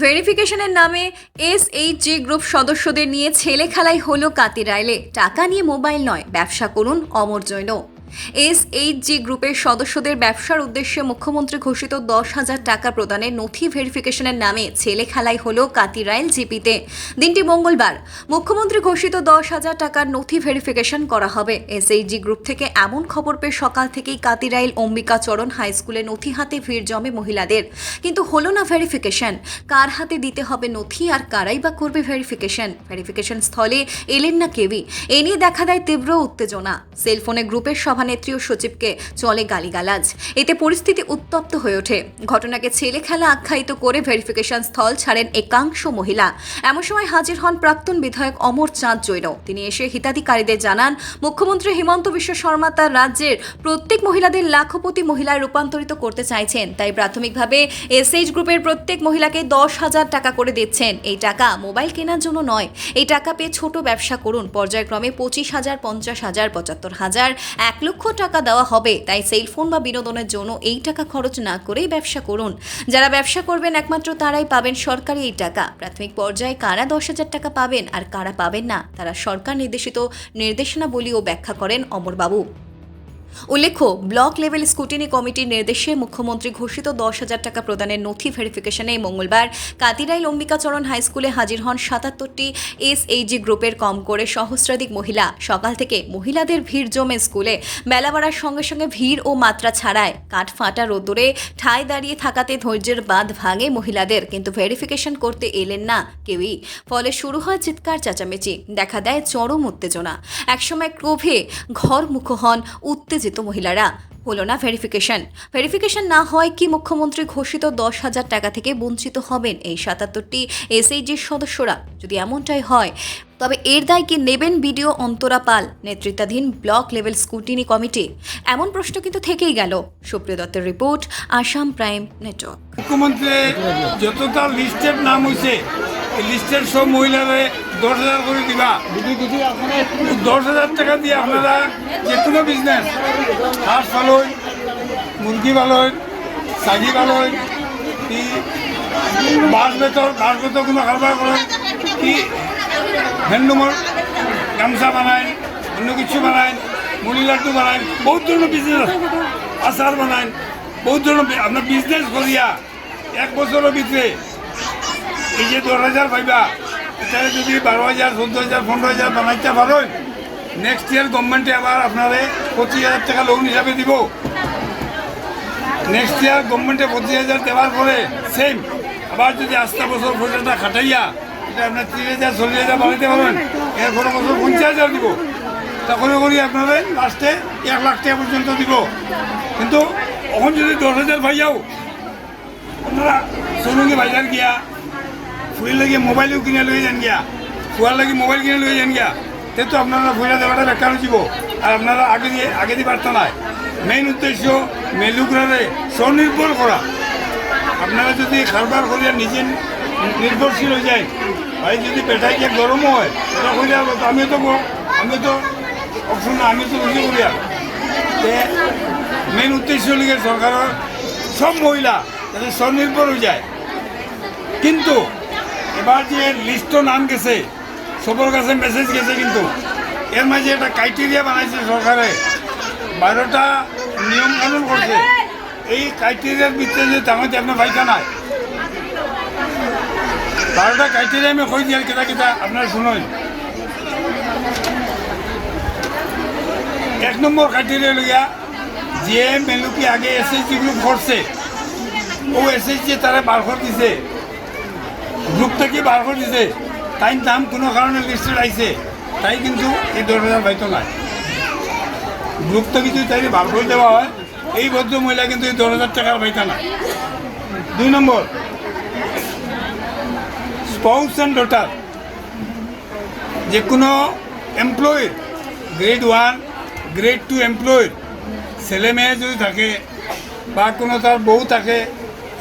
ভেরিফিকেশনের নামে SHG group সদস্যদের নিয়ে ছেলে খেলাই হলো কাতিরাইলে। টাকা নিয়ে মোবাইল নয়, ব্যবসা করুন অমর জৈন। এসএইচজি গ্রুপের সদস্যদের ব্যবসার উদ্দেশ্যে মুখ্যমন্ত্রী ঘোষিত 10,000 টাকা প্রদানের নথি ভেরিফিকেশনের নামে ছেলে খেলাই হলো কাতিরাইল জিপিতে। দিনটি মঙ্গলবার। মুখ্যমন্ত্রী ঘোষিত 10,000 টাকার নথি ভেরিফিকেশন করা হবে। এসএইচজি গ্রুপ থেকে এমন খবর পেয়ে সকাল থেকেই কাতিরাইল অম্বিকাচরণ হাই স্কুলে নথি হাতে ভিড় জমে মহিলাদের। কিন্তু হলো না ভেরিফিকেশন। কার হাতে দিতে হবে নথি আর কারাই বা করবে ভেরিফিকেশন স্থলে এলেন না কেউই। এ নিয়ে দেখা দেয় তীব্র উত্তেজনা। সেলফোনে গ্রুপের সভানেত্রী ও সচিবকে চলে গালিগালাজ। এতে পরিস্থিতি উত্তপ্ত হয়ে ওঠে। ঘটনাকে ছেলে খেলা আখ্যায়িত করে ভেরিফিকেশন স্থল ছাড়েন একাংশ মহিলা। এমন সময় হাজির হন প্রাক্তন বিধায়ক অমর চাঁদ জৈন। তিনি এসে হিতাধিকারীদের জানান, মুখ্যমন্ত্রী হিমন্ত বিশ্ব শর্মা তার রাজ্যের প্রত্যেক মহিলাদের লাখপতি মহিলায় রূপান্তরিত করতে চাইছেন। তাই প্রাথমিকভাবে এসএইচ গ্রুপের প্রত্যেক মহিলাকে 10,000 টাকা করে দিচ্ছেন। এই টাকা মোবাইল কেনার জন্য নয়। এই টাকা পেয়ে ছোট ব্যবসা করুন। পর্যায়ক্রমে 25,000, 50,000, 75,000, 1 লক্ষ টাকা দেওয়া হবে। তাই সেলফোন বা বিনোদনের জন্য এই টাকা খরচ না করেই ব্যবসা করুন। যারা ব্যবসা করবেন একমাত্র তারাই পাবেন সরকারি এই টাকা। প্রাথমিক পর্যায়ে কারা 10,000 টাকা পাবেন আর কারা পাবেন না, তারা সরকার নির্দেশিত নির্দেশনাবলীও ব্যাখ্যা করেন অমরবাবু। উল্লেখ্য, ব্লক লেভেল স্কুটিনি কমিটির নির্দেশে মুখ্যমন্ত্রী ঘোষিত 10,000 টাকা প্রদানের নথি ভেরিফিকেশনে মঙ্গলবার কাতিরাইল অম্বিকাচরণ হাই স্কুলে হাজির হন 77টি এসএইচজি গ্রুপের কম করে সহস্রাধিক মহিলা। সকাল থেকে মহিলাদের ভিড় জমে স্কুলে। বেলা বাড়ার সঙ্গে সঙ্গে ভিড় ও মাত্রা ছাড়ায় কাঠ ফাটা রোদ্দুরে ঠায় দাঁড়িয়ে থাকাতে ধৈর্যের বাঁধ ভাঙে মহিলাদের। কিন্তু ভেরিফিকেশন করতে এলেন না কেউই। ফলে শুরু হয় চিৎকার চেঁচামেচি। দেখা দেয় চরম উত্তেজনা। একসময় ক্রোধে ঘরমুখো হন উত্তেজিত মহিলারা। হলো না ভেরিফিকেশন না হয় কি মুখ্যমন্ত্রী ঘোষিত 10,000 টাকা থেকে বঞ্চিত হবেন এই 77টি এসএইচজির সদস্যরা? যদি এমনটাই হয় তবে এর দায় কি নেবেন বিডিও অন্তরা পাল নেতৃত্বাধীন ব্লক লেভেল স্কুটিনি কমিটি? এমন প্রশ্ন কিন্তু থেকেই গেল। সুপ্রিয় দত্তের রিপোর্ট, আসাম প্রাইম নেটওয়ার্ক। মুখ্যমন্ত্রী যতটা লিস্টের নাম হয়েছে, এই লিস্টের সব মহিলারে 10,000 করে দিবা। 10,000 টাকা দিয়ে আপনারা যে কোনো বিজনেস, হাঁস ভালোই, মুরগি ভালোই, ছাগি ভালোই, কি বাঁশ বেতর কোনো কারবার করেন, কি হ্যান্ডলুমের গামছা বানায়, অন্য কিছু বানায়, মুড়ি লাড্ডু বানায়, বহুত ধরনের বিজনেস, আচার বানায়, বহুত ধরনের আপনার বিজনেস করিয়া 1 বছরের ভিতরে এই যে 10,000 পাইবা, এটা যদি 12,000, 14,000, 15,000 বানাইতে পারেন, নেক্সট ইয়ার গভর্নমেন্টে আবার আপনারে 25,000 টাকা লোন হিসাবে দিব। নেক্সট ইয়ার গভর্নমেন্টে 25,000 দেওয়ার পরে সেম আবার যদি আস্তে বছর পয়সাটা খাটাইয়া এটা আপনার 30,000, 40,000 বানাইতে পারবেন, এর পরে বছর 50,000 দিব। তখন করি আপনারা লাস্টে 1 লাখ টাকা পর্যন্ত দিব। কিন্তু এখন যদি 10,000 পাইয়াও আপনারা সোনুকে বাজার গিয়া, ফুয়ের লাগিয়ে মোবাইলও কিনে লয়ে যান গিয়া, ফুয়ার লাগি মোবাইল কিনে লয়ে যান গিয়া, তো আপনারা ফুয়া দেওয়াটা বেকার হয়েছিল। আর আপনারা আগে দিয়ে পারত না। মেইন উদ্দেশ্য মেলুকরারে স্বনির্ভর করা। আপনারা যদি কারবার করিয়া নিজে নির্ভরশীল হয়ে যায়, ভাই যদি পেটাই গিয়ে গরমও হয়, এটা করিয়া আমিও তো অপশন না, আমি তো বুঝি করিয়া। মেইন উদ্দেশ্য লিখে সরকারের সব মহিলা যাতে স্বনির্ভর হয়ে যায়। কিন্তু এবার যে লিস্টও নাম গেছে, সবার কাছে মেসেজ গেছে, কিন্তু এর মাঝে একটা ক্রাইটেরিয়া বানাইছে সরকারে, 12টা নিয়ম কানুন করছে। এই ক্রাইটেরিয়ার ভিতরে যে তামাতে আপনার ভাইটা নাই, 12টা ক্রাইটেরিয়া আমি কই দিয়ার কেটা আপনার শুনুন। 1 নম্বর ক্রাইটেরিয়া লইয়া যে মেলুকি আগে এসএইচজি গ্রুপ করছে, ও এসএইচজি তারা বার করে দিছে, গ্রুপ থেকে বার করে দিছে, তাই দাম কোনো কারণে লিস্টেড আইছে, তাই কিন্তু এই 10,000 পাইতো নাই। গ্রুপ থেকে যদি তাই বার করে দেওয়া হয়, এই ভদ্র মহিলা কিন্তু এই 10,000 টাকার পাইতা না। 2 নম্বর, স্পাউস অ্যান্ড ডটার, যে কোনো এমপ্লয়ির গ্রেড 1, গ্রেড 2 এমপ্লয়ির ছেলে মেয়ে যদি থাকে বা কোনো তার বউ থাকে,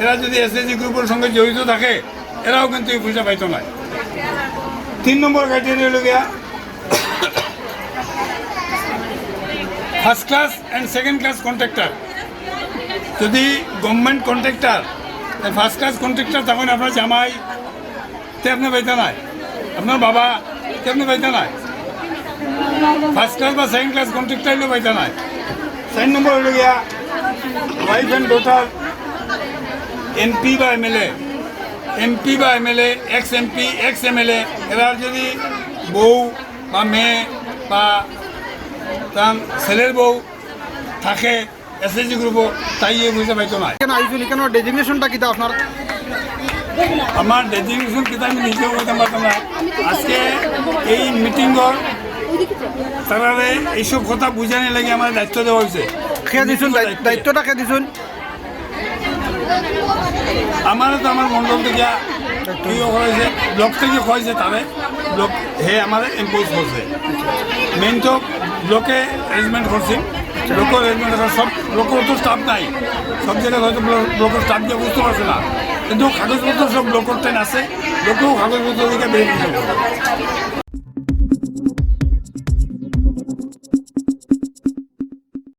এরা যদি এসএইচজি গ্রুপের সঙ্গে জড়িত থাকে, এরাও কিন্তু এই পয়সা পাইতো না। 3 নম্বর ক্রাইটেরিয়া হলো গিয়া first class and second class contractor. যদি government contractor first class contractor তখন আপনার জামাই তে আপনার পাইতে নাই, আপনার বাবা তে আপনি পাইতে নাই, ফার্স্ট ক্লাস বা সেকেন্ড ক্লাস কন্ট্রাক্টর হইলেও পাইতে নাই। 4 নম্বর হইল গিয়া ওয়াইফ অ্যান্ড ডটার এমপি বা এমএলএ, এমপি বা MLA, x MP, x MLA, এরা যদি বউ বা মেয়ে বা তার ছেলের বউ থাকে এসএসজি গ্রুপ, তাই এই বুঝতে পাইতো না। কেন আইসুন কেন ডেজিগনেশনটা কিতা আপনার? আমার ডেজিগনেশন কিতা আমি নিজেও বলতে পারতাম না। আজকে এই মিটিংর তারা এইসব কথা বুঝানি লাগে আমার দায়িত্ব দেওয়া হয়েছে। খেয়ে দিছুন দায়িত্বটা খেয়ে দিছুন। আমারও তো আমার মন্ডল থেকে তুইও হয়েছে, ব্লক থেকে হয়েছে, তারে ব্লক হে আমার ইম্পোজ করছে। মেন তো ব্লকে অ্যারেঞ্জমেন্ট করছি, ব্লকের অ্যারেঞ্জমেন্ট সব ব্লকের তো স্টাফ নাই, সব জায়গায় হয়তো ব্লকের স্টাফ দিয়ে বুঝতে পারছে না, কিন্তু কাগজপত্র সব ব্লকের ট্রেন আছে, ব্লকেও কাগজপত্র দিকে বেরিয়ে দিতে